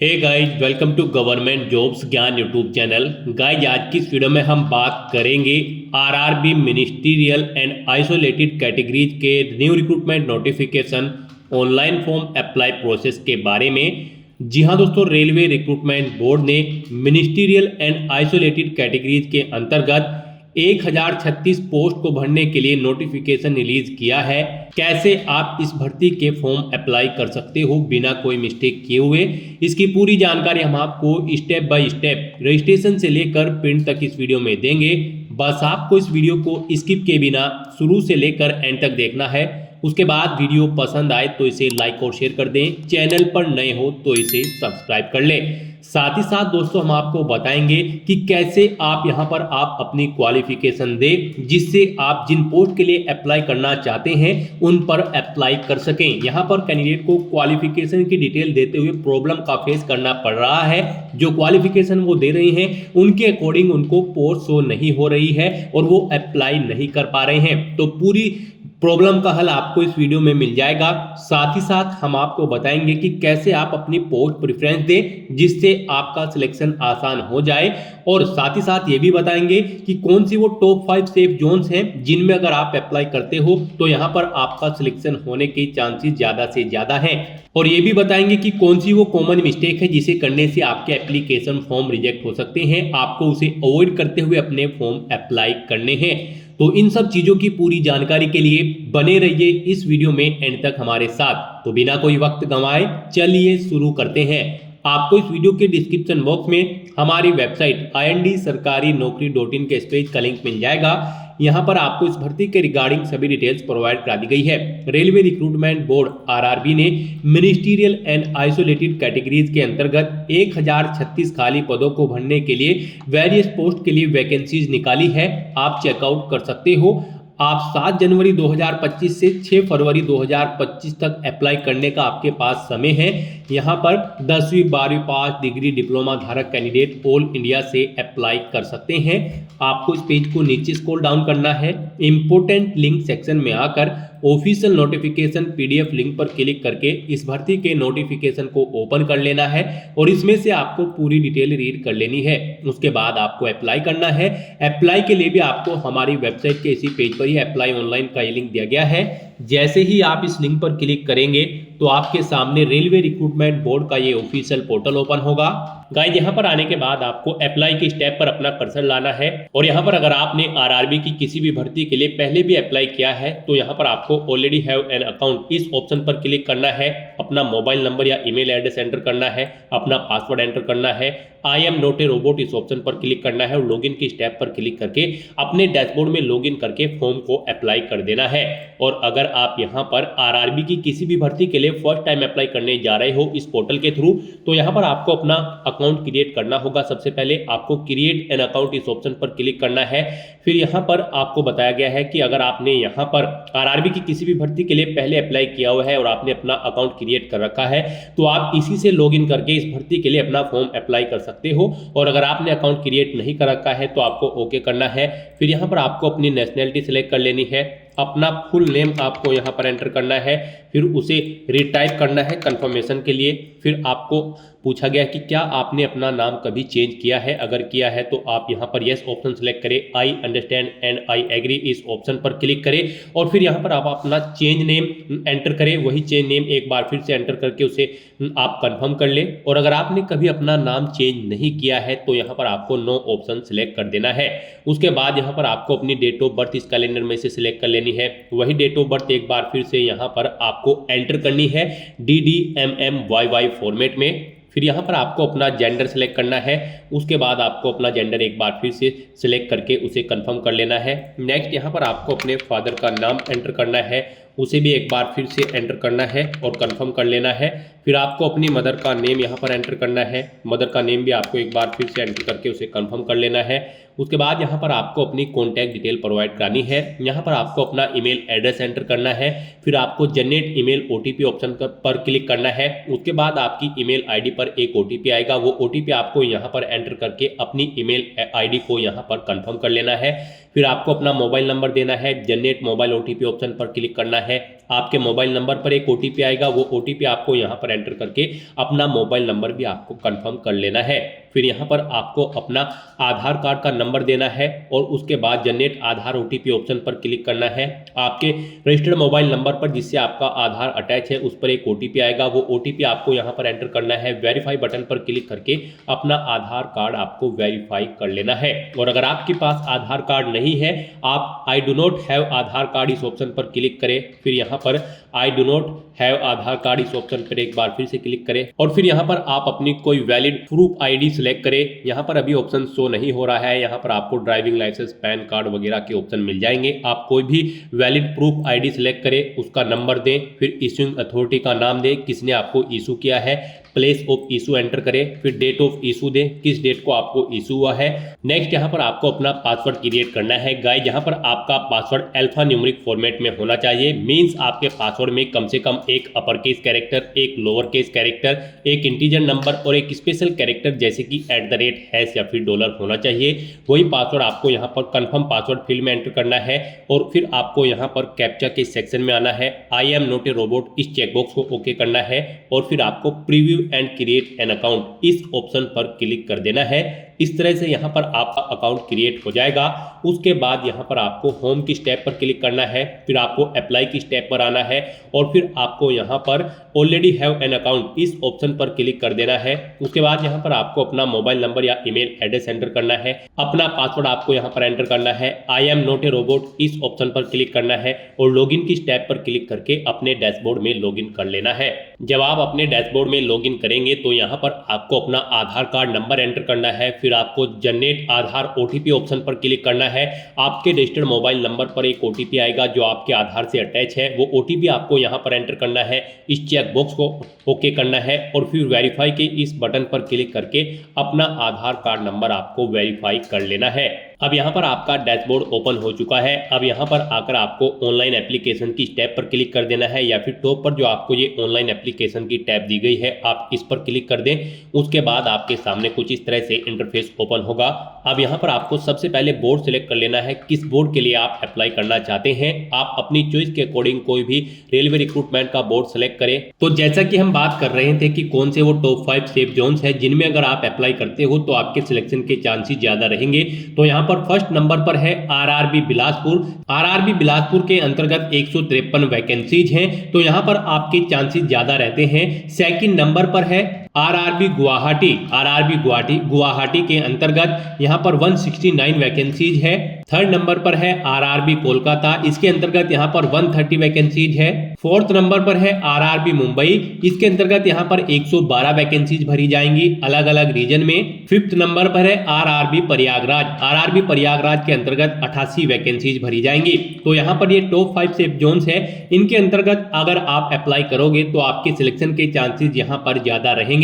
Hey guys, welcome to government jobs Gyan YouTube channel. Guys, आज की इस वीडियो में हम बात करेंगे RRB ministerial and isolated categories के new recruitment notification online form apply process के बारे में। जी हाँ दोस्तों, रेलवे रिक्रूटमेंट बोर्ड ने मिनिस्ट्रियल एंड आइसोलेटेड कैटेगरीज के अंतर्गत 1036 पोस्ट को भरने के लिए नोटिफिकेशन रिलीज किया है। कैसे आप इस भर्ती के फॉर्म अप्लाई कर सकते हो बिना कोई मिस्टेक किए हुए, इसकी पूरी जानकारी हम आपको स्टेप बाय स्टेप रजिस्ट्रेशन से लेकर प्रिंट तक इस वीडियो में देंगे। बस आपको इस वीडियो को स्किप के बिना शुरू से लेकर एंड तक देखना है। उसके बाद वीडियो पसंद आए तो इसे लाइक और शेयर कर दें। चैनल पर नए हो तो इसे सब्सक्राइब कर लें। साथ ही साथ दोस्तों, हम आपको बताएंगे कि कैसे आप यहां पर आप अपनी क्वालिफिकेशन दें, जिससे आप जिन पोस्ट के लिए अप्लाई करना चाहते हैं उन पर अप्लाई कर सकें। यहां पर कैंडिडेट को क्वालिफिकेशन की डिटेल देते हुए प्रॉब्लम का फेस करना पड़ रहा है। जो क्वालिफिकेशन वो दे रही हैं उनके अकॉर्डिंग उनको पोस्ट शो नहीं हो रही है और वो अप्लाई नहीं कर पा रहे हैं। तो पूरी प्रॉब्लम का हल आपको इस वीडियो में मिल जाएगा। साथ ही साथ हम आपको बताएंगे कि कैसे आप अपनी पोस्ट प्रेफरेंस दें, जिससे आपका सिलेक्शन आसान हो जाए। और साथ ही साथ ये भी बताएंगे कि कौन सी वो टॉप 5 सेफ जोन्स हैं जिनमें अगर आप अप्लाई करते हो तो यहाँ पर आपका सिलेक्शन होने के चांसेस ज़्यादा से ज़्यादा हैं। और ये भी बताएंगे कि कौन सी वो कॉमन मिस्टेक है जिसे करने से आपके एप्लीकेशन फॉर्म रिजेक्ट हो सकते हैं। आपको उसे अवॉइड करते हुए अपने फॉर्म अप्लाई करने हैं। तो इन सब चीजों की पूरी जानकारी के लिए बने रहिए इस वीडियो में एंड तक हमारे साथ। तो बिना कोई वक्त गंवाए चलिए शुरू करते हैं। आपको इस वीडियो के डिस्क्रिप्शन बॉक्स में हमारी वेबसाइट IND-sarkari-naukri.in के इस पेज का लिंक मिल जाएगा। यहाँ पर आपको इस भर्ती के रिगार्डिंग सभी डिटेल्स प्रोवाइड करा दी गई है। रेलवे रिक्रूटमेंट बोर्ड आरआरबी ने मिनिस्ट्रियल एंड आइसोलेटेड कैटेगरीज के अंतर्गत 1036 खाली पदों को भरने के लिए वेरियस पोस्ट के लिए वैकेंसीज निकाली है। आप चेकआउट कर सकते हो। आप 7 जनवरी 2025 से 6 फरवरी 2025 तक अप्लाई करने का आपके पास समय है। यहाँ पर 10वीं 12वीं पास डिग्री डिप्लोमा धारक कैंडिडेट ऑल इंडिया से अप्लाई कर सकते हैं। आपको इस पेज को नीचे स्क्रॉल डाउन करना है। इंपोर्टेंट लिंक सेक्शन में आकर ऑफिशियल नोटिफिकेशन PDF लिंक पर क्लिक करके इस भर्ती के नोटिफिकेशन को ओपन कर लेना है और इसमें से आपको पूरी डिटेल रीड कर लेनी है। उसके बाद आपको अप्लाई करना है। अप्लाई के लिए भी आपको हमारी वेबसाइट के इसी पेज पर ही अप्लाई ऑनलाइन का ये लिंक दिया गया है। जैसे ही आप इस लिंक पर क्लिक करेंगे तो आपके सामने रेलवे रिक्रूटमेंट बोर्ड का ये ऑफिशियल पोर्टल ओपन होगा। गाइस, यहाँ पर आने के बाद आपको अप्लाई के स्टेप पर अपना कर्सर लाना है और यहाँ पर अगर आपने आरआरबी की किसी भी भर्ती के लिए पहले भी अप्लाई किया है तो यहाँ पर आपको ऑलरेडी हैव एन अकाउंट इस ऑप्शन पर क्लिक करना है। अपना मोबाइल नंबर या ईमेल एड्रेस एंटर करना है, अपना पासवर्ड एंटर करना है, I am not a robot इस ऑप्शन पर क्लिक करना है और लॉगिन के स्टेप पर क्लिक करके अपने डैशबोर्ड में लॉगिन करके फॉर्म को अप्लाई कर देना है। और अगर आप यहाँ पर आरआरबी की किसी भी भर्ती के लिए फर्स्ट टाइम अप्लाई करने जा रहे हो इस पोर्टल के थ्रू, तो यहाँ पर आपको अपना अकाउंट क्रिएट करना होगा। सबसे पहले आपको क्रिएट एन अकाउंट इस ऑप्शन पर क्लिक करना है। फिर यहाँ पर आपको बताया गया है कि अगर आपने यहाँ पर आरआरबी की किसी भी भर्ती के लिए पहले अप्लाई किया हुआ है और आपने अपना अकाउंट क्रिएट कर रखा है तो आप इसी से लॉगिन करके इस भर्ती के लिए अपना फॉर्म अप्लाई कर सकते हो। और अगर आपने अकाउंट क्रिएट नहीं कर रखा है तो आपको ओके करना है। फिर यहाँ पर आपको अपनी नेशनैलिटी सिलेक्ट कर लेनी है। अपना फुल नेम आपको यहाँ पर एंटर करना है, फिर उसे रिटाइप करना है कंफर्मेशन के लिए। फिर आपको पूछा गया कि क्या आपने अपना नाम कभी चेंज किया है। अगर किया है तो आप यहाँ पर यस ऑप्शन सेलेक्ट करें, I understand and I agree इस ऑप्शन पर क्लिक करें और फिर यहाँ पर आप अपना चेंज नेम एंटर करें। वही चेंज नेम एक बार फिर से एंटर करके उसे आप कंफर्म कर लें। और अगर आपने कभी अपना नाम चेंज नहीं किया है तो यहाँ पर आपको नो ऑप्शन सेलेक्ट कर देना है। उसके बाद यहाँ पर आपको अपनी डेट ऑफ बर्थ इस कैलेंडर में से सिलेक्ट कर लेनी है। वही डेट ऑफ बर्थ एक बार फिर से यहाँ पर आपको एंटर करनी है DDMMYY फॉर्मेट में। फिर यहाँ पर आपको अपना जेंडर सेलेक्ट करना है। उसके बाद आपको अपना जेंडर एक बार फिर से सिलेक्ट करके उसे कंफर्म कर लेना है। नेक्स्ट यहाँ पर आपको अपने फादर का नाम एंटर करना है, उसे भी एक बार फिर से एंटर करना है और कंफर्म कर लेना है। फिर आपको अपनी मदर का नेम यहाँ पर एंटर करना है। मदर का नेम भी आपको एक बार फिर से एंटर करके उसे कंफर्म कर लेना है। उसके बाद यहाँ पर आपको अपनी कॉन्टैक्ट डिटेल प्रोवाइड करानी है। यहाँ पर आपको अपना ईमेल एड्रेस एंटर करना है। फिर आपको जनरेट ईमेल OTP ऑप्शन पर क्लिक करना है। उसके बाद आपकी ईमेल आईडी पर एक OTP आएगा। वो OTP आपको यहाँ पर एंटर करके अपनी ईमेल आईडी को यहाँ पर कंफर्म कर लेना है। फिर आपको अपना मोबाइल नंबर देना है। जनरेट मोबाइल OTP ऑप्शन पर क्लिक करना है। आपके मोबाइल नंबर पर एक OTP आएगा, वो OTP आपको यहाँ पर एंटर करके अपना मोबाइल नंबर भी आपको कंफर्म कर लेना है। फिर यहाँ पर आपको अपना आधार कार्ड का नंबर देना है और उसके बाद जनरेट आधार OTP ऑप्शन पर क्लिक करना है। आपके रजिस्टर्ड मोबाइल नंबर पर जिससे आपका आधार अटैच है उस पर एक OTP आएगा, वो OTP आपको यहाँ पर एंटर करना है। वेरीफाई बटन पर क्लिक करके अपना आधार कार्ड आपको वेरीफाई कर लेना है। और अगर आपके पास आधार कार्ड नहीं है, आप I do not have Aadhaar card इस ऑप्शन पर क्लिक करें। फिर यहाँ पर I do not have Aadhaar card इस ऑप्शन पर एक बार फिर से क्लिक करें और फिर यहाँ पर आप अपनी कोई वैलिड प्रूफ ID सिलेक्ट करें। यहाँ पर अभी ऑप्शन शो नहीं हो रहा है, यहाँ पर आपको ड्राइविंग लाइसेंस, पैन कार्ड वगैरह के ऑप्शन मिल जाएंगे। आप कोई भी वैलिड प्रूफ ID सिलेक्ट करें, उसका नंबर दें, फिर इशूइंग अथॉरिटी का नाम दें, किसने आपको इशू किया है, प्लेस ऑफ इशू एंटर करें, फिर डेट ऑफ इशू दें, किस डेट को आपको इशू हुआ है। नेक्स्ट यहाँ पर आपको अपना पासवर्ड क्रिएट करना है। गाइस यहाँ पर आपका पासवर्ड अल्फा न्यूमेरिक फॉर्मेट में होना चाहिए। मींस आपके पासवर्ड में कम से कम एक अपर केस कैरेक्टर, एक लोअर केस कैरेक्टर, एक इंटीजर नंबर और एक स्पेशल कैरेक्टर जैसे कि @ या फिर $, होना चाहिए। वही पासवर्ड आपको यहाँ पर कंफर्म पासवर्ड फील्ड में एंटर करना है और फिर आपको यहाँ पर कैप्चा के सेक्शन में आना है। I am not a robot इस चेकबॉक्स को ओके करना है और फिर आपको preview and create an account इस ऑप्शन पर क्लिक कर देना है। इस तरह से यहाँ पर आपका अकाउंट क्रिएट हो जाएगा। उसके बाद यहाँ पर आपको होम की स्टेप पर क्लिक करना है, फिर आपको अप्लाई की स्टेप पर आना है और फिर आपको यहाँ पर ऑलरेडी हैव एन अकाउंट इस ऑप्शन पर क्लिक कर देना है। उसके बाद यहाँ पर आपको अपना मोबाइल नंबर या ईमेल एड्रेस एंटर करना है, अपना पासवर्ड आपको यहाँ पर एंटर करना है। I am not a robot इस ऑप्शन पर क्लिक करना है और लॉगिन की स्टेप पर क्लिक करके अपने डैशबोर्ड में लॉगिन कर लेना है। जब आप अपने डैशबोर्ड में लॉगिन करेंगे तो यहाँ पर आपको अपना आधार कार्ड नंबर एंटर करना है, फिर आपको जनरेट आधार OTP ऑप्शन पर क्लिक करना है। आपके रजिस्टर्ड मोबाइल नंबर पर एक OTP आएगा जो आपके आधार से अटैच है, वो OTP आपको यहाँ पर एंटर करना है। इस चेक बॉक्स को ओके करना है और फिर वेरीफाई के इस बटन पर क्लिक करके अपना आधार कार्ड नंबर आपको वेरीफाई कर लेना है। अब यहाँ पर आपका डैशबोर्ड ओपन हो चुका है। अब यहाँ पर आकर आपको ऑनलाइन एप्लीकेशन की टैब पर क्लिक कर देना है या फिर टॉप पर जो आपको ये ऑनलाइन एप्लीकेशन की टैब दी गई है आप इस पर क्लिक कर दें। उसके बाद आपके सामने कुछ इस तरह से इंटरफेस ओपन होगा। अब यहाँ पर आपको सबसे पहले बोर्ड सिलेक्ट कर लेना है, किस बोर्ड के लिए आप अप्लाई करना चाहते हैं। आप अपनी चॉइस के अकॉर्डिंग कोई भी रेलवे रिक्रूटमेंट का बोर्ड सेलेक्ट करें। तो जैसा कि हम बात कर रहे थे कि कौन से वो टॉप 5 सेफ जोन्स है जिनमें अगर आप अप्लाई करते हो तो आपके सिलेक्शन के चांसेस ज्यादा रहेंगे। तो यहाँ पर फर्स्ट नंबर पर है RRB बिलासपुर। RRB बिलासपुर के अंतर्गत 153 वैकेंसीज हैं, तो यहाँ पर आपके चांसेस ज्यादा रहते हैं। सेकंड नंबर पर है RRB गुवाहाटी। RRB गुवाहाटी के अंतर्गत यहाँ पर 169 वैकेंसीज है। थर्ड नंबर पर है RRB कोलकाता, इसके अंतर्गत यहाँ पर 130 वैकेंसीज है। फोर्थ नंबर पर है RRB मुंबई, इसके अंतर्गत यहाँ पर 112 वैकेंसीज भरी जाएंगी अलग अलग रीजन में। फिफ्थ नंबर पर है RRB प्रयागराज। RRB प्रयागराज के अंतर्गत 88 वैकेंसीज भरी जाएंगी। तो यहाँ पर ये टॉप 5 सेफ जोन्स है, इनके अंतर्गत अगर आप अप्लाई करोगे तो आपके सिलेक्शन के चांसेस यहाँ पर ज्यादा रहेंगे।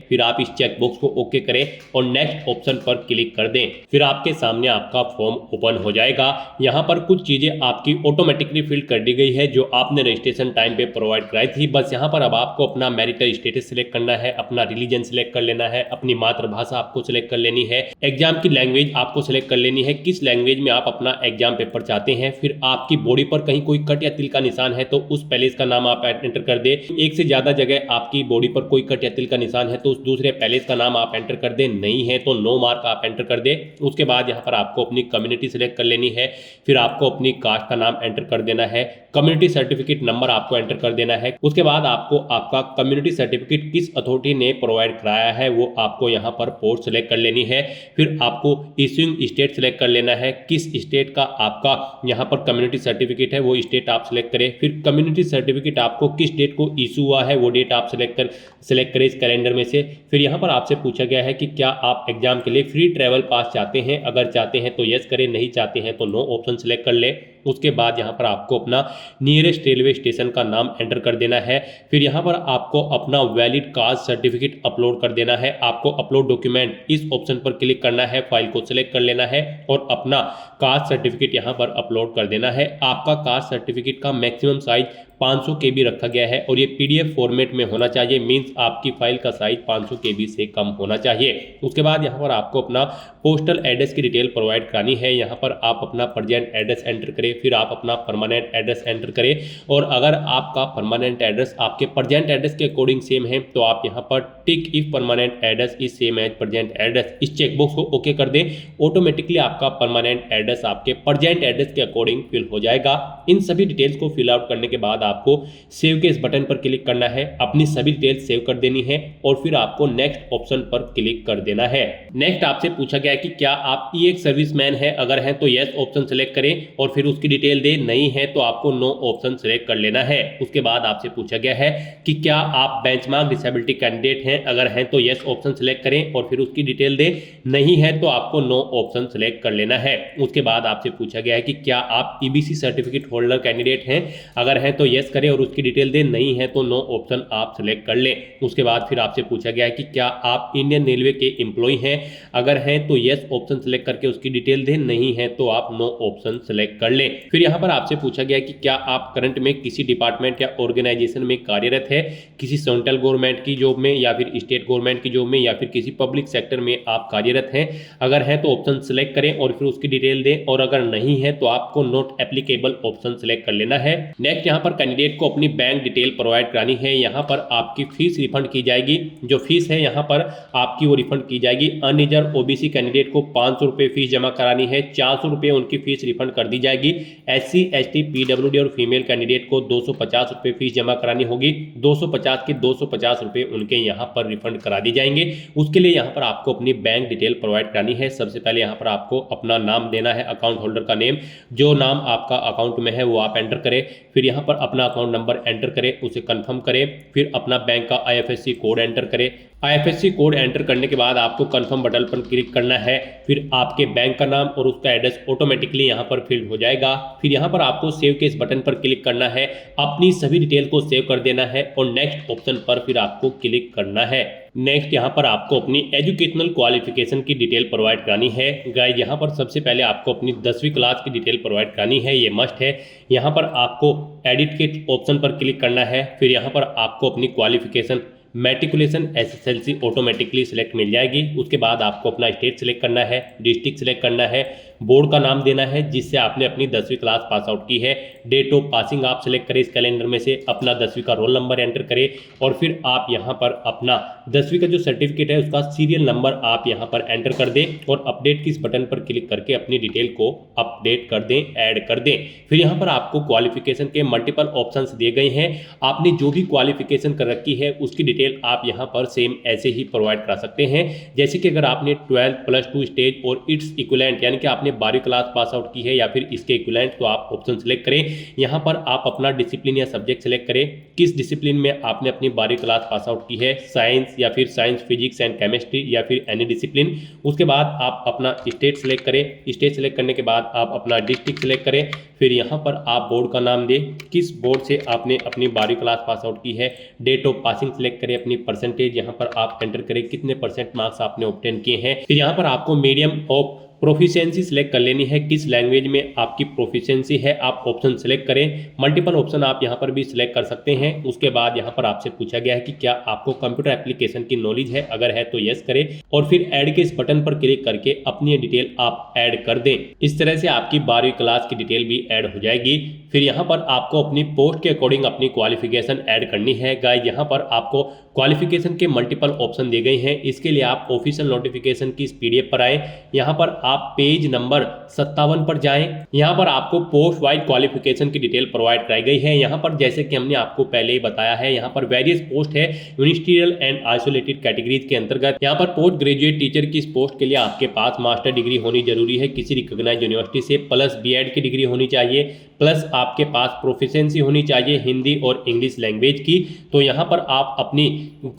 फिर आप इस चेक बॉक्स को ओके करें और नेक्स्ट ऑप्शन पर क्लिक कर दें। फिर आपके सामने आपका फॉर्म ओपन हो जाएगा। यहाँ पर कुछ चीजें आपकी ऑटोमेटिकली फिल कर दी गई है जो आपने रजिस्ट्रेशन टाइम पे प्रोवाइड कराई थी। बस यहाँ पर अब आपको अपना मैरिटल स्टेटस सिलेक्ट करना है, अपना रिलीजन सिलेक्ट कर लेना है, अपनी मातृभाषा आपको सिलेक्ट कर लेनी है, एग्जाम की लैंग्वेज आपको सिलेक्ट कर लेनी है, किस लैंग्वेज में आप अपना एग्जाम पेपर चाहते हैं। फिर आपकी बॉडी पर कहीं कोई कट या तिल का निशान है तो उस पैलेस का नाम आप एंटर कर दे। एक से ज्यादा जगह आपकी बॉडी पर कोई कट या तिल का निशान है तो दूसरे पैलेस का नाम आप एंटर कर दे, नहीं है तो नो मार्क आप एंटर कर दे। उसके बाद यहाँ पर आपको अपनी कम्युनिटी सिलेक्ट कर लेनी है, फिर आपको अपनी कास्ट का नाम एंटर कर देना है, कम्युनिटी सर्टिफिकेट नंबर आपको एंटर कर देना है। उसके बाद आपको आपका कम्युनिटी सर्टिफिकेट किस अथॉरिटी ने प्रोवाइड कराया है वो आपको यहाँ पर पोर्ट सिलेक्ट कर लेनी है। फिर आपको इश्यूइंग स्टेट सिलेक्ट कर लेना है, किस स्टेट का आपका यहाँ पर कम्युनिटी सर्टिफिकेट है वो स्टेट आप सिलेक्ट करें। फिर कम्युनिटी सर्टिफिकेट आपको किस डेट को इशू हुआ है वो डेट आप सिलेक्ट करें इस कैलेंडर में से। फिर यहाँ पर आपसे पूछा गया है कि क्या आप एग्जाम के लिए फ्री ट्रैवल पास चाहते हैं, अगर चाहते हैं तो यस करें, नहीं चाहते हैं तो नो ऑप्शन सिलेक्ट कर ले। उसके बाद यहाँ पर आपको अपना नियरेस्ट रेलवे स्टेशन का नाम एंटर कर देना है। फिर यहाँ पर आपको अपना वैलिड कास्ट सर्टिफिकेट अपलोड कर देना है। आपको अपलोड डॉक्यूमेंट इस ऑप्शन पर क्लिक करना है, फाइल को सिलेक्ट कर लेना है और अपना कास्ट सर्टिफिकेट यहाँ पर अपलोड कर देना है। आपका कास्ट सर्टिफिकेट का मैक्सिमम साइज 500 KB रखा गया है और ये PDF फॉर्मेट में होना चाहिए, मींस आपकी फाइल का साइज 500 KB से कम होना चाहिए। उसके बाद यहाँ पर आपको अपना पोस्टल एड्रेस की डिटेल प्रोवाइड करानी है। यहाँ पर आप अपना प्रेजेंट एड्रेस एंटर करें, करें, फिर आप अपना परमानेंट एड्रेस एंटर करें और अगर आपका परमानेंट एड्रेस आपके प्रेजेंट एड्रेस के अकॉर्डिंग सेम है तो आप यहाँ पर tick if permanent address is same as present address इस चेकबॉक्स को ओके कर दें। ऑटोमेटिकली आपका परमानेंट एड्रेस आपके प्रेजेंट एड्रेस के अकॉर्डिंग फिल हो जाएगा। इन सभी डिटेल्स को फिल आउट करने के बाद आपको सेव के इस बटन पर क्लिक करना है, अपनी सभी डिटेल्स सेव कर देनी है और फिर आपको नेक्स्ट ऑप्शन पर क्लिक कर देना है। नेक्स्ट आपसे पूछा गया है कि क्या आप ई एक सर्विसमैन है, अगर है तो यस ऑप्शन सेलेक्ट करें और फिर उसकी डिटेल दे, नहीं है तो आपको नो ऑप्शन सेलेक्ट कर लेना है। उसके बाद आपसे पूछा गया है कि क्या आप बेंचमार्क डिसेबिलिटी कैंडिडेट हैं, अगर हैं तो यस ऑप्शन सेलेक्ट करें और फिर उसकी डिटेल दे, नहीं है तो आपको नो ऑप्शन सेलेक्ट कर लेना है। उसके बाद आपसे पूछा गया है कि क्या आप ईबीसी सर्टिफिकेट होल्डर कैंडिडेट हैं, अगर है तो यस करें और उसकी डिटेल दे, नहीं है तो नो ऑप्शन आप सेलेक्ट कर लें। उसके बाद फिर आपसे पूछा गया है कि क्या आप इंडियन रेलवे के एम्प्लॉय हैं, अगर हैं तो यस ऑप्शन सेलेक्ट करके उसकी डिटेल दें, नहीं है तो आप नो ऑप्शन सेलेक्ट कर लें। फिर यहाँ पर आपसे पूछा गया कि क्या आप करंट में किसी डिपार्टमेंट या ऑर्गेनाइजेशन में कार्यरत है, किसी सेंट्रल गवर्नमेंट की जॉब में या फिर स्टेट गवर्नमेंट की जॉब में या फिर किसी पब्लिक सेक्टर में आप कार्यरत हैं, अगर है तो ऑप्शन सेलेक्ट करें और फिर उसकी डिटेल दें और अगर नहीं है तो आपको नॉट एप्लीकेबल ऑप्शन सेलेक्ट कर लेना है। नेक्स्ट यहाँ पर कैंडिडेट को अपनी बैंक डिटेल प्रोवाइड करानी है। यहाँ पर आपकी फीस रिफंड की जाएगी, जो फीस है यहाँ पर आपकी वो रिफंड की जाएगी। अनरिजर्व ओबीसी कैंडिडेट को 500 रुपये फीस जमा करानी है, 400 रुपये उनकी फीस रिफंड कर दी जाएगी। एससी एसटी पीडब्ल्यूडी और फीमेल कैंडिडेट को 250 रुपये फीस जमा करानी होगी, 250 के 250 रुपये उनके यहाँ पर रिफंड करा दी जाएंगे। उसके लिए यहाँ पर आपको अपनी बैंक डिटेल प्रोवाइड करानी है। सबसे पहले यहाँ पर आपको अपना नाम देना है, अकाउंट होल्डर का नेम, जो नाम आपका अकाउंट में है वो आप एंटर करें। फिर यहाँ पर अपना अकाउंट नंबर एंटर करें, उसे कंफर्म करें। फिर अपना बैंक का आईएफएससी कोड एंटर करें। आईएफएससी कोड एंटर करने के बाद आपको कंफर्म बटन पर क्लिक करना है। फिर आपके बैंक का नाम और उसका एड्रेस ऑटोमेटिकली यहाँ पर फिल हो जाएगा। फिर यहाँ पर आपको सेव के इस बटन पर क्लिक करना है, अपनी सभी डिटेल को सेव कर देना है और नेक्स्ट ऑप्शन पर फिर आपको क्लिक करना है। नेक्स्ट यहाँ पर आपको अपनी एजुकेशनल क्वालिफिकेशन की डिटेल प्रोवाइड करानी है। गाइस यहाँ पर सबसे पहले आपको अपनी 10वीं क्लास की डिटेल प्रोवाइड करानी है, ये मस्ट है। यहाँ पर आपको एडिट के ऑप्शन पर क्लिक करना है। फिर यहाँ पर आपको अपनी qualification matriculation SSLC automatically select मिल जाएगी। उसके बाद आपको अपना स्टेट सिलेक्ट करना है, डिस्ट्रिक्ट सिलेक्ट करना है, बोर्ड का नाम देना है जिससे आपने अपनी 10वीं क्लास पास आउट की है, डेट ऑफ पासिंग आप सिलेक्ट करें इस कैलेंडर में से, अपना 10वीं का रोल नंबर एंटर करें और फिर आप यहाँ पर अपना 10वीं का जो सर्टिफिकेट है उसका सीरियल नंबर आप यहाँ पर एंटर कर दें और अपडेट की इस बटन पर क्लिक करके अपनी डिटेल को अपडेट कर दें, ऐड कर दें। फिर यहाँ पर आपको क्वालिफिकेशन के मल्टीपल ऑप्शंस दिए गए हैं। आपने जो भी क्वालिफिकेशन कर रखी है उसकी डिटेल आप यहाँ पर सेम ऐसे ही प्रोवाइड करा सकते हैं। जैसे कि अगर आपने 12 प्लस 2 स्टेज और इट्स इक्विवेलेंट यानी कि आपने 12वीं क्लास पास आउट की है या फिर इसके इक्विवेलेंट, तो आप ऑप्शन सेलेक्ट करें। यहाँ पर आप अपना डिसिप्लिन या सब्जेक्ट सेलेक्ट करें, किस डिसिप्लिन में आपने अपनी 12वीं क्लास पास आउट की है, साइंस या फिर साइंस फिजिक्स एंड केमिस्ट्री या फिर एनी डिसिप्लिन। उसके बाद आप अपना स्टेट सेलेक्ट करें, स्टेट सेलेक्ट करने के बाद आप अपना डिस्ट्रिक्ट सेलेक्ट करें। फिर यहाँ पर आप बोर्ड का नाम दें, किस बोर्ड से आपने अपनी 12वीं क्लास पास आउट की है, डेट ऑफ पासिंग सेलेक्ट करें, अपनी परसेंटेज यहाँ पर आप एंटर करें, कितने % मार्क्स आपने ऑब्टेन किए हैं। फिर यहाँ पर आपको मीडियम ऑफ प्रोफिशिएंसी सिलेक्ट कर लेनी है, किस लैंग्वेज में आपकी प्रोफिशिएंसी है आप ऑप्शन सेलेक्ट करें। मल्टीपल ऑप्शन आप यहाँ पर भी सिलेक्ट कर सकते हैं। उसके बाद यहाँ पर आपसे पूछा गया है कि क्या आपको कंप्यूटर एप्लीकेशन की नॉलेज है, अगर है तो यस करें और फिर ऐड के इस बटन पर क्लिक करके अपनी डिटेल आप ऐड कर दें। इस तरह से आपकी 12वीं क्लास की डिटेल भी ऐड हो जाएगी। फिर यहाँ पर आपको अपनी पोस्ट के अकॉर्डिंग अपनी क्वालिफिकेशन ऐड करनी है। गाइस यहाँ पर आपको क्वालिफिकेशन के मल्टीपल ऑप्शन दिए गए हैं। इसके लिए आप ऑफिशियल नोटिफिकेशन की इस PDF पर आए, यहाँ पर आप पेज नंबर 57 पर जाएं। यहाँ पर आपको पोस्ट वाइज क्वालिफिकेशन की डिटेल प्रोवाइड कराई गई है। यहाँ पर जैसे कि हमने आपको पहले ही बताया है, यहाँ पर वेरियस पोस्ट है मिनिस्ट्रियल एंड आइसोलेटेड कैटेगरीज के अंतर्गत। यहाँ पर पोस्ट ग्रेजुएट टीचर की इस पोस्ट के लिए आपके पास मास्टर डिग्री होनी जरूरी है किसी रिकॉग्नाइज्ड यूनिवर्सिटी से, प्लस BEd की डिग्री होनी चाहिए, प्लस आपके पास प्रोफिशिएंसी होनी चाहिए हिंदी और इंग्लिश लैंग्वेज की। तो यहाँ पर आप अपनी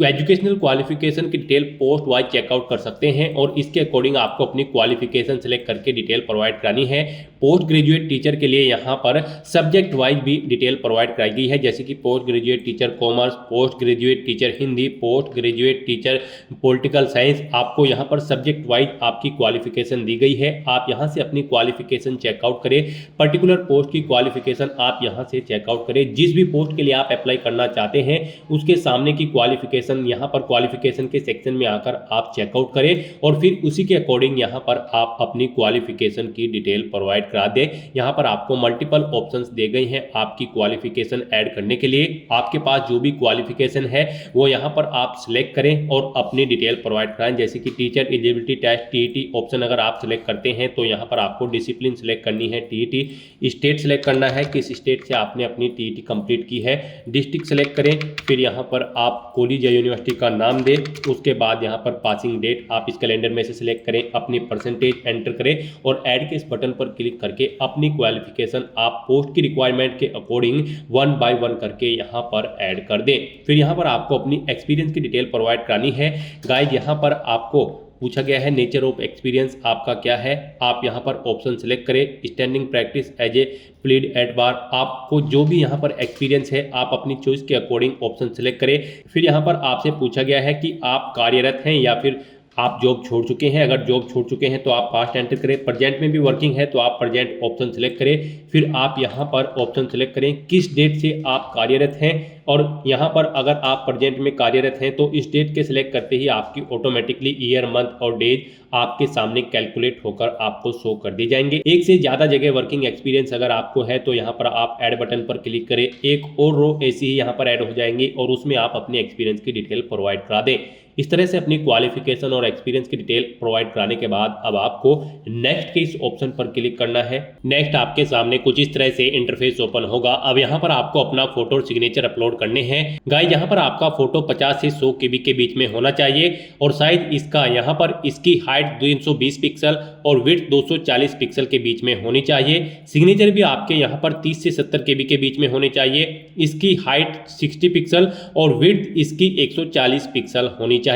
एजुकेशनल क्वालिफिकेशन की डिटेल पोस्ट वाइज चेकआउट कर सकते हैं और इसके अकॉर्डिंग आपको अपनी क्वालिफिकेशन सेलेक्ट करके डिटेल प्रोवाइड करानी है। पोस्ट ग्रेजुएट टीचर के लिए यहाँ पर सब्जेक्ट वाइज भी डिटेल प्रोवाइड कराई गई है, जैसे कि post graduate teacher commerce, post graduate teacher Hindi, post graduate teacher political science. आपको यहाँ पर सब्जेक्ट वाइज आपकी क्वालिफिकेशन दी गई है। आप यहाँ से अपनी क्वालिफिकेशन चेकआउट करें, पर्टिकुलर पोस्ट की क्वालिफिकेशन आप यहाँ से चेकआउट करें। जिस भी पोस्ट के लिए आप अप्लाई करना चाहते हैं उसके सामने की क्वालिफिकेशन क्वालिफिकेशन, यहाँ पर क्वालिफिकेशन के सेक्शन में आकर आप चेकआउट करें और फिर उसी के अकॉर्डिंग यहाँ पर आप अपनी क्वालिफिकेशन की डिटेल प्रोवाइड करा दें। यहाँ पर आपको मल्टीपल ऑप्शंस दे गई हैं आपकी क्वालिफिकेशन ऐड करने के लिए। आपके पास जो भी क्वालिफिकेशन है वो यहाँ पर आप सिलेक्ट करें और अपनी डिटेल प्रोवाइड कराएं, जैसे कि teacher eligibility test TET option अगर आप सिलेक्ट करते हैं तो यहाँ पर आपको डिसिप्लिन सिलेक्ट करनी है टीईटी, स्टेट सिलेक्ट करना है किस स्टेट से आपने अपनी टीईटी कंप्लीट की है, डिस्ट्रिक्ट सेलेक्ट करें, फिर यहाँ पर आप कॉलेज या यूनिवर्सिटी का नाम दें, उसके बाद यहाँ पर पासिंग डेट आप इस कैलेंडर में से सिलेक्ट करें, अपनी परसेंटेज एंटर करें और ऐड के इस बटन पर क्लिक करके अपनी क्वालिफिकेशन आप पोस्ट की रिक्वायरमेंट के अकॉर्डिंग 1 बाय 1 करके यहाँ पर ऐड कर दें। फिर यहाँ पर आपको अपनी एक्सपीरियंस की डिटेल प्रोवाइड करानी है। गाइस यहाँ पर आपको पूछा गया है नेचर ऑफ एक्सपीरियंस आपका क्या है, आप यहाँ पर ऑप्शन सेलेक्ट करें, standing practice as a plead at bar, आपको जो भी यहाँ पर एक्सपीरियंस है आप अपनी चॉइस के अकॉर्डिंग ऑप्शन सेलेक्ट करें। फिर यहाँ पर आपसे पूछा गया है कि आप कार्यरत हैं या फिर आप जॉब छोड़ चुके हैं, अगर जॉब छोड़ चुके हैं तो आप पास्ट एंटर करें, प्रेजेंट में भी वर्किंग है तो आप प्रेजेंट ऑप्शन सेलेक्ट करें। फिर आप यहाँ पर ऑप्शन सेलेक्ट करें किस डेट से आप कार्यरत हैं और यहाँ पर अगर आप प्रेजेंट में कार्यरत हैं तो इस डेट के सिलेक्ट करते ही आपकी ऑटोमेटिकली ईयर मंथ और डेज आपके सामने कैलकुलेट होकर आपको शो कर दी जाएंगे। एक से ज़्यादा जगह वर्किंग एक्सपीरियंस अगर आपको है तो यहाँ पर आप ऐड बटन पर क्लिक करें, एक और रो ऐसी ही यहाँ पर ऐड हो जाएंगी और उसमें आप अपने एक्सपीरियंस की डिटेल प्रोवाइड करा दें। इस तरह से अपनी क्वालिफिकेशन और एक्सपीरियंस की डिटेल प्रोवाइड कराने के बाद अब आपको नेक्स्ट के इस ऑप्शन पर क्लिक करना है। नेक्स्ट आपके सामने कुछ इस तरह से इंटरफेस ओपन होगा। अब यहाँ पर आपको अपना फोटो और सिग्नेचर अपलोड करने हैं। गाइस यहाँ पर आपका फोटो 50 से 100 KB के बीच में होना चाहिए और साइज इसका यहाँ पर इसकी हाइट 320 पिक्सल और विड्थ 240 पिक्सल के बीच में होनी चाहिए। सिग्नेचर भी आपके यहाँ पर 30 से 70 KB के बीच में होनी चाहिए। इसकी हाइट 60 पिक्सल और विड्थ इसकी 140 पिक्सल होनी चाहिए।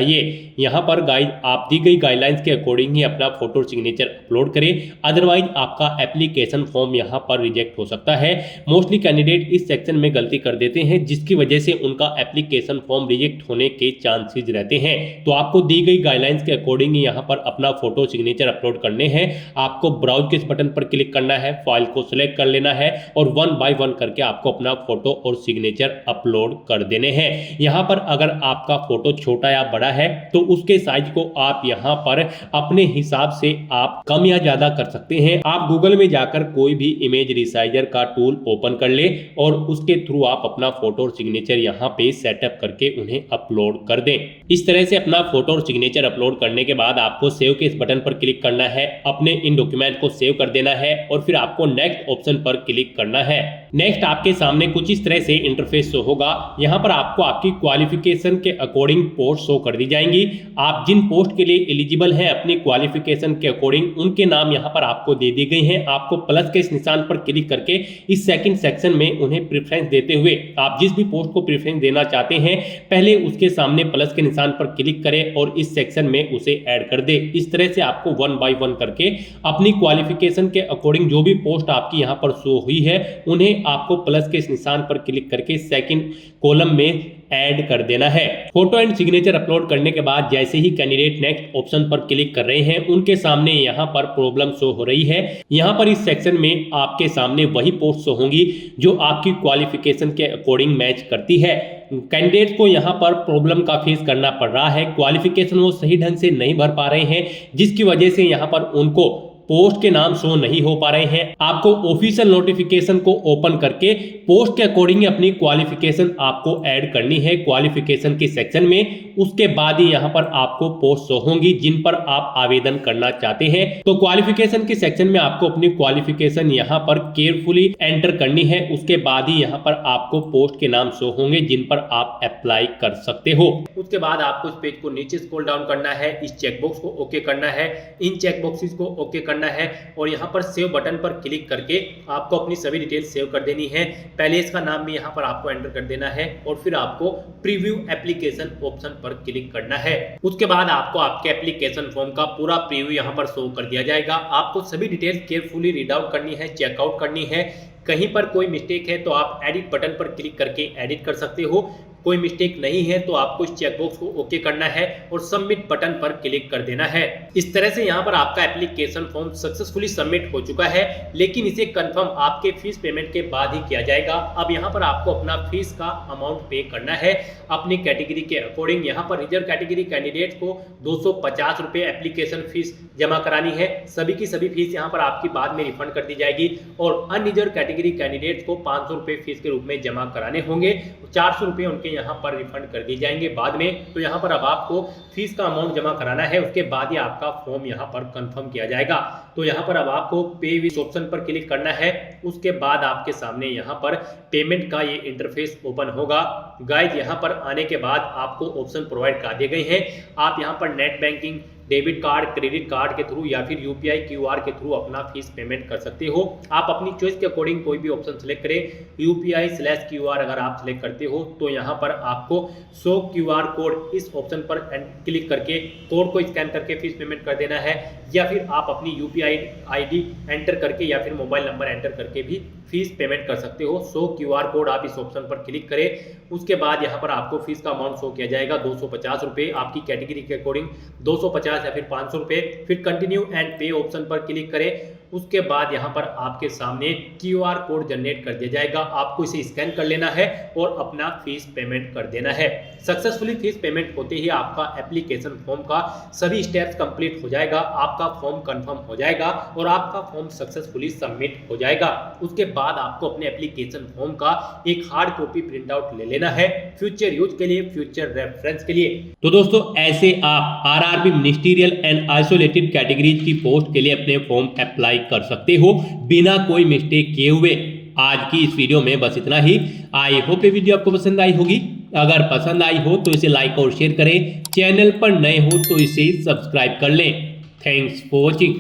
यहाँ पर गाइस आप दी गई गाइडलाइंस के अकॉर्डिंग ही अपना फोटो और सिग्नेचर अपलोड करें, अदरवाइज आपका एप्लीकेशन फॉर्म यहाँ पर रिजेक्ट हो सकता है। मोस्टली कैंडिडेट इस सेक्शन में गलती कर देते हैं जिसकी वजह से उनका एप्लीकेशन फॉर्म रिजेक्ट होने के चांसेस रहते हैं। तो आपको दी गई गाइडलाइंस के अकॉर्डिंग यहाँ पर अपना फोटो सिग्नेचर अपलोड करने हैं। आपको ब्राउज के इस बटन पर क्लिक करना है, फाइल को सिलेक्ट कर लेना है और 1 बाय 1 करके आपको अपना फोटो और सिग्नेचर अपलोड कर देने हैं। यहाँ पर अगर आपका फोटो छोटा या बड़ा है तो उसके साइज को आप यहाँ पर अपने हिसाब से आप कम या ज्यादा कर सकते हैं। आप गूगल में जाकर कोई भी इमेज रिसाइजर का टूल ओपन कर ले और उसके थ्रू आप अपना फोटो और सिग्नेचर यहाँ पे सेटअप करके उन्हें अपलोड कर दें। इस तरह से अपना फोटो और सिग्नेचर अपलोड करने के बाद आपको सेव के इस बटन पर क्लिक करना है, अपने इन डॉक्यूमेंट को सेव कर देना है और फिर आपको नेक्स्ट ऑप्शन पर क्लिक करना है। नेक्स्ट आपके सामने कुछ इस तरह से इंटरफेस शो होगा। यहाँ पर आपको आपकी क्वालिफिकेशन के अकॉर्डिंग पोस्ट शो कर दी जाएंगी। आप जिन पोस्ट के लिए एलिजिबल हैं अपनी क्वालिफिकेशन के अकॉर्डिंग उनके नाम यहाँ पर आपको दे दी गई हैं। आपको प्लस के इस निशान पर क्लिक करके इस सेकंड सेक्शन में उन्हें प्रेफरेंस देते हुए आप जिस भी पोस्ट को प्रेफरेंस देना चाहते हैं पहले उसके सामने प्लस के निशान पर क्लिक करें और इस सेक्शन में उसे ऐड कर दे। इस तरह से आपको 1 बाय 1 करके अपनी क्वालिफिकेशन के अकॉर्डिंग जो भी पोस्ट आपकी यहाँ पर शो हुई है उन्हें आपको प्लस के इस निशान पर क्लिक करके सेकंड कॉलम में ऐड कर देना है। फोटो एंड सिग्नेचर अपलोड करने के बाद जैसे ही कैंडिडेट नेक्स्ट ऑप्शन पर क्लिक कर रहे हैं उनके सामने यहाँ पर प्रॉब्लम शो हो रही है। यहाँ पर इस सेक्शन में आपके सामने वही पोस्ट शो होंगी जो आपकी क्वालिफिकेशन के अकॉर्डिंग मैच करती है। कैंडिडेट को यहाँ पर प्रॉब्लम का फेस करना पड़ रहा है, क्वालिफिकेशन वो सही ढंग से नहीं भर पा रहे हैं जिसकी वजह से यहाँ पर उनको पोस्ट के नाम शो नहीं हो पा रहे हैं। आपको ऑफिशियल नोटिफिकेशन को ओपन करके पोस्ट के अकॉर्डिंग अपनी क्वालिफिकेशन आपको ऐड करनी है क्वालिफिकेशन के सेक्शन में। उसके बाद ही यहाँ पर आपको पोस्ट शो होंगी जिन पर आप आवेदन करना चाहते हैं। तो क्वालिफिकेशन के सेक्शन में आपको अपनी क्वालिफिकेशन यहाँ पर केयरफुली एंटर करनी है। उसके बाद ही यहाँ पर आपको पोस्ट के नाम शो होंगे जिन पर आप अप्लाई कर सकते हो। उसके बाद आपको इस पेज को नीचे स्क्रॉल डाउन करना है, इस चेकबॉक्स को ओके करना है, इन चेकबॉक्सेस को ओके करना है और यहाँ पर सेव बटन पर क्लिक करके आपको अपनी सभी डिटेल सेव कर देनी है। पहले इसका नाम भी यहाँ पर आपको एंटर कर देना है और फिर आपको प्रीव्यू एप्लीकेशन ऑप्शन पर क्लिक करना है। उसके बाद आपको आपके एप्लीकेशन फॉर्म का पूरा प्रीव्यू यहाँ पर शो कर दिया जाएगा। आपको सभी डिटेल केयरफुली रीड आउट करनी है, चेकआउट करनी है। कहीं पर कोई मिस्टेक है तो आप एडिट बटन पर क्लिक करके एडिट कर सकते हो। कोई मिस्टेक नहीं है तो आपको इस चेकबॉक्स को ओके करना है और सबमिट बटन पर क्लिक कर देना है। इस तरह से यहाँ पर आपका एप्लीकेशन फॉर्म सक्सेसफुली सबमिट हो चुका है, लेकिन इसे कंफर्म आपके फीस पेमेंट के बाद ही किया जाएगा। अब यहाँ पर आपको अपना फीस का अमाउंट पे करना है अपनी कैटेगरी के अकॉर्डिंग। यहाँ पर रिजर्व कैटेगरी कैंडिडेट को 250 रुपये एप्लीकेशन फीस जमा करानी है। सभी की सभी फीस यहाँ पर आपकी बाद में रिफंड कर दी जाएगी और अनरिजर्व कैटेगरी कैंडिडेट को 500 रुपये फीस के रूप में जमा कराने होंगे। 400 रुपये उनके यहाँ पर रिफंड कर दिए जाएंगे बाद में। तो यहाँ पर अब आपको फीस का अमाउंट जमा कराना है, उसके बाद ही आपका फॉर्म यहाँ पर कंफर्म किया जाएगा। तो यहाँ पर अब आपको पे विथ ऑप्शन पर क्लिक करना है। उसके बाद आपके सामने यहाँ पर पेमेंट का ये इंटरफेस ओपन होगा। गाइस यहाँ पर आने के बाद आपको ऑप्शन प्रोवाइड कर दिए गए हैं। आप यहाँ पर net banking, debit card, credit card के थ्रू या फिर यूपीआई क्यूआर के थ्रू अपना फीस पेमेंट कर सकते हो। आप अपनी चॉइस के अकॉर्डिंग कोई भी ऑप्शन सेलेक्ट करें। यूपीआई/क्यूआर अगर आप सेलेक्ट करते हो तो यहाँ पर आपको शो क्यूआर कोड इस ऑप्शन पर क्लिक करके कोड को स्कैन करके फीस पेमेंट कर देना है, या फिर आप अपनी यूपीआई आईडी एंटर करके या फिर मोबाइल नंबर एंटर करके भी फीस पेमेंट कर सकते हो। शो क्यूआर कोड आप इस ऑप्शन पर क्लिक करें। उसके बाद यहाँ पर आपको फीस का अमाउंट शो किया जाएगा 250 रुपये, आपकी कैटेगरी के अकॉर्डिंग 250 या फिर 500 रुपये। फिर कंटिन्यू एंड पे ऑप्शन पर क्लिक करें। उसके बाद यहाँ पर आपके सामने क्यूआर कोड जनरेट कर दिया जाएगा। आपको इसे स्कैन कर लेना है और अपना फीस पेमेंट कर देना है। सक्सेसफुली फीस पेमेंट होते ही आपका एप्लीकेशन फॉर्म का सभी स्टेप्स कंप्लीट हो जाएगा, आपका फॉर्म कंफर्म हो जाएगा और आपका फॉर्म सक्सेसफुली सबमिट हो जाएगा। उसके बाद आपको अपने एप्लीकेशन फॉर्म का एक हार्ड कॉपी प्रिंट आउट ले लेना है फ्यूचर यूज के लिए, फ्यूचर रेफरेंस के लिए। तो दोस्तों ऐसे आप RRB ministerial and isolated categories की पोस्ट के लिए अपने फॉर्म अप्लाई कर सकते हो बिना कोई मिस्टेक किए हुए। आज की इस वीडियो में बस इतना ही। आई होप ये वीडियो आपको पसंद आई होगी। अगर पसंद आई हो तो इसे लाइक और शेयर करें। चैनल पर नए हो तो इसे सब्सक्राइब कर लें। Thanks for watching.